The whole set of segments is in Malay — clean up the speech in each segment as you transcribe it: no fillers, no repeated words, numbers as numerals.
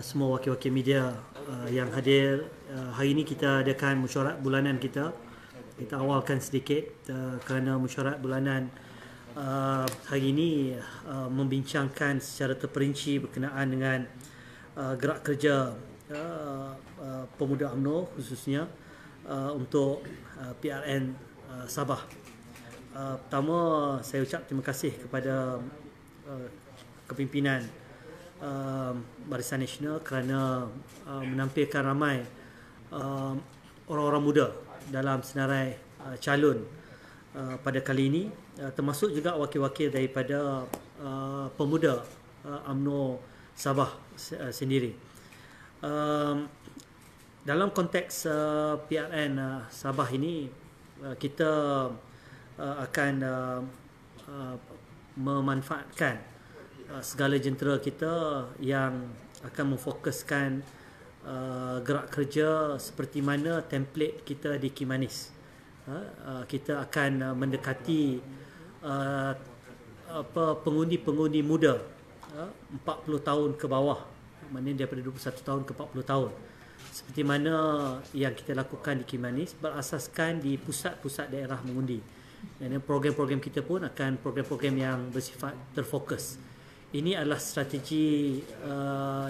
semua wakil-wakil media yang hadir. Hari ini kita adakan mesyuarat bulanan kita. Kita awalkan sedikit kerana mesyuarat bulanan hari ini membincangkan secara terperinci berkenaan dengan gerak kerja pemuda UMNO khususnya untuk PRN Sabah. Pertama, saya ucap terima kasih kepada kepimpinan Barisan Nasional kerana menampilkan ramai orang-orang muda dalam senarai calon pada kali ini, termasuk juga wakil-wakil daripada pemuda UMNO Sabah sendiri. Dalam konteks PRN Sabah ini, kita akan memanfaatkan segala jentera kita yang akan memfokuskan gerak kerja seperti mana template kita di Kimanis. Kita akan mendekati pengundi-pengundi muda 40 tahun ke bawah, maknanya daripada 21 tahun ke 40 tahun. Seperti mana yang kita lakukan di Kimanis berasaskan di pusat-pusat daerah mengundi. Dan program-program kita pun akan program-program yang bersifat terfokus. Ini adalah strategi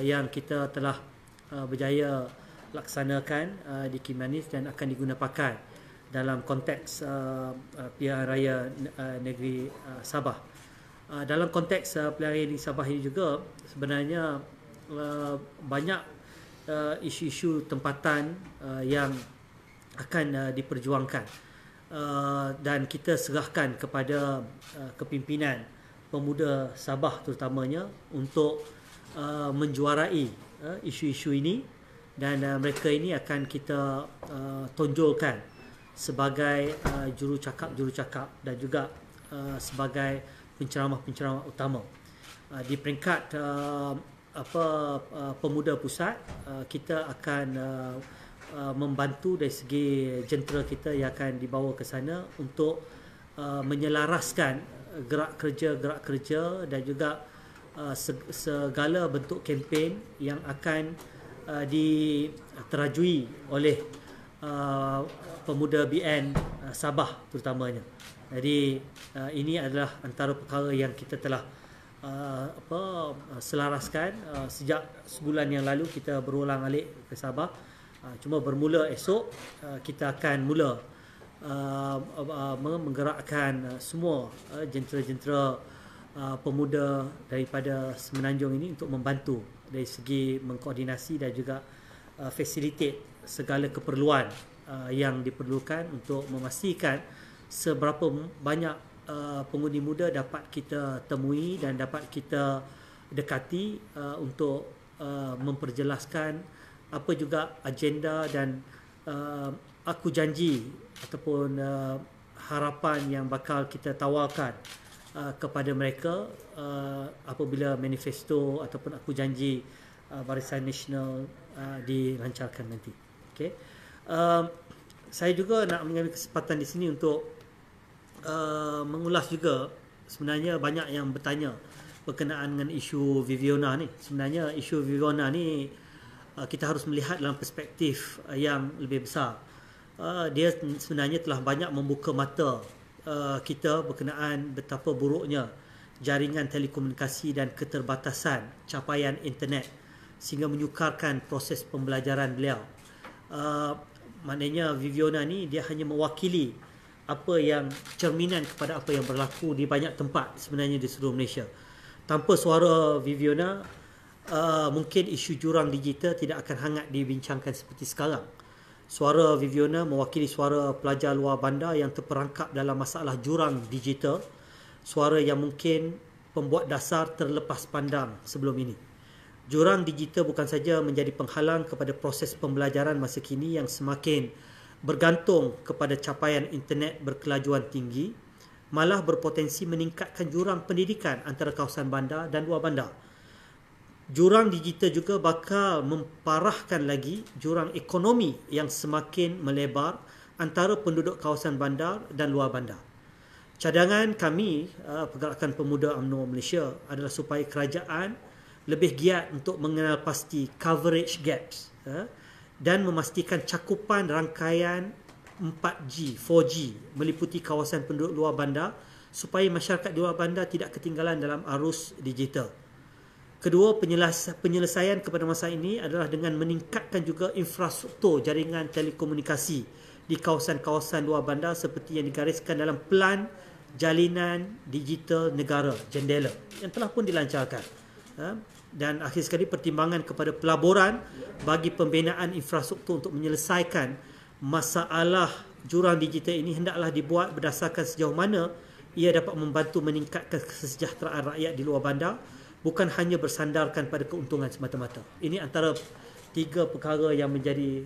yang kita telah berjaya laksanakan di Kimanis dan akan digunakan dalam konteks pilihan raya negeri Sabah. Dalam konteks pilihan raya negeri Sabah ini juga sebenarnya banyak isu-isu tempatan yang akan diperjuangkan. Dan kita serahkan kepada kepimpinan pemuda Sabah terutamanya untuk menjuarai isu-isu ini, dan mereka ini akan kita tonjolkan sebagai jurucakap dan juga sebagai penceramah-penceramah utama. Di peringkat pemuda pusat, kita akan membantu dari segi jentera kita yang akan dibawa ke sana untuk menyelaraskan gerak kerja dan juga segala bentuk kempen yang akan diterajui oleh pemuda BN Sabah terutamanya. Jadi ini adalah antara perkara yang kita telah selaraskan sejak sebulan yang lalu. Kita berulang-alik ke Sabah. Cuma bermula esok kita akan mula menggerakkan semua jentera-jentera pemuda daripada Semenanjung ini untuk membantu dari segi mengkoordinasi dan juga facilitate segala keperluan yang diperlukan untuk memastikan seberapa banyak pengundi muda dapat kita temui dan dapat kita dekati untuk memperjelaskan apa juga agenda dan aku janji ataupun harapan yang bakal kita tawarkan kepada mereka apabila manifesto ataupun aku janji Barisan Nasional dilancarkan nanti. Okay. Saya juga nak mengambil kesempatan di sini untuk mengulas juga, sebenarnya banyak yang bertanya berkenaan dengan isu Viviana ni. Sebenarnya isu Viviana ni kita harus melihat dalam perspektif yang lebih besar. Dia sebenarnya telah banyak membuka mata kita berkenaan betapa buruknya jaringan telekomunikasi dan keterbatasan capaian internet sehingga menyukarkan proses pembelajaran beliau. Maknanya Viviana ni dia hanya mewakili apa yang cerminan kepada apa yang berlaku di banyak tempat sebenarnya di seluruh Malaysia. Tanpa suara Viviana, mungkin isu jurang digital tidak akan hangat dibincangkan seperti sekarang. Suara Viviana mewakili suara pelajar luar bandar yang terperangkap dalam masalah jurang digital, suara yang mungkin pembuat dasar terlepas pandang sebelum ini. Jurang digital bukan saja menjadi penghalang kepada proses pembelajaran masa kini yang semakin bergantung kepada capaian internet berkelajuan tinggi, malah berpotensi meningkatkan jurang pendidikan antara kawasan bandar dan luar bandar. Jurang digital juga bakal memparahkan lagi jurang ekonomi yang semakin melebar antara penduduk kawasan bandar dan luar bandar. Cadangan kami, Pergerakan Pemuda UMNO Malaysia, adalah supaya kerajaan lebih giat untuk mengenal pasti coverage gaps, dan memastikan cakupan rangkaian 4G, 4G meliputi kawasan penduduk luar bandar supaya masyarakat di luar bandar tidak ketinggalan dalam arus digital. Kedua, penyelesaian kepada masa ini adalah dengan meningkatkan juga infrastruktur jaringan telekomunikasi di kawasan-kawasan luar bandar seperti yang digariskan dalam Pelan Jalinan Digital Negara Jendela yang telah pun dilancarkan. Dan akhir sekali, pertimbangan kepada pelaburan bagi pembinaan infrastruktur untuk menyelesaikan masalah jurang digital ini hendaklah dibuat berdasarkan sejauh mana ia dapat membantu meningkatkan kesejahteraan rakyat di luar bandar, bukan hanya bersandarkan pada keuntungan semata-mata. Ini antara 3 perkara yang menjadi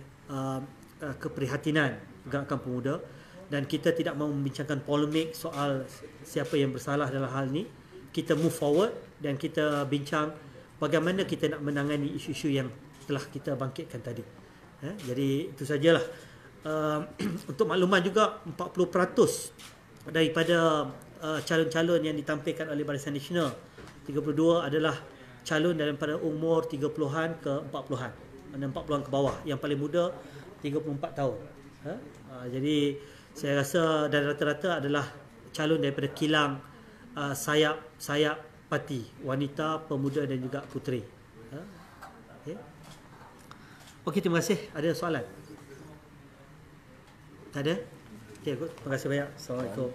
keprihatinan gerakan pemuda, dan kita tidak mahu membincangkan polemik soal siapa yang bersalah dalam hal ini. Kita move forward dan kita bincang bagaimana kita nak menangani isu-isu yang telah kita bangkitkan tadi. Jadi itu sajalah. Untuk makluman juga, 40% daripada calon-calon yang ditampilkan oleh Barisan Nasional 32 adalah calon daripada umur 30-an ke 40-an, 40-an ke bawah. Yang paling muda 34 tahun. Jadi saya rasa dan rata-rata adalah calon daripada kilang sayap parti, wanita, pemuda dan juga puteri. Okey, terima kasih. Ada soalan? Tak ada? Okey, terima kasih banyak. Assalamualaikum.